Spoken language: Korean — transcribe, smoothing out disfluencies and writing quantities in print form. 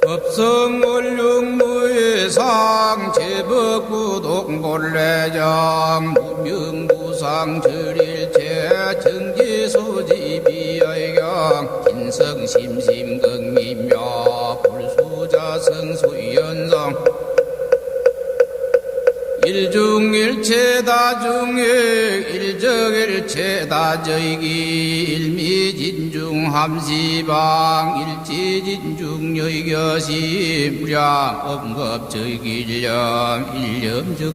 법성원룡무예상 제법구독본래장 무명무상 절일체 정지소지비의경 진성심심극미묘 불수자성수연성 일중일체다중액 일적일체다저이기 일미진중함시방 일지진중여의겨시 무량 업급저이길령 일념적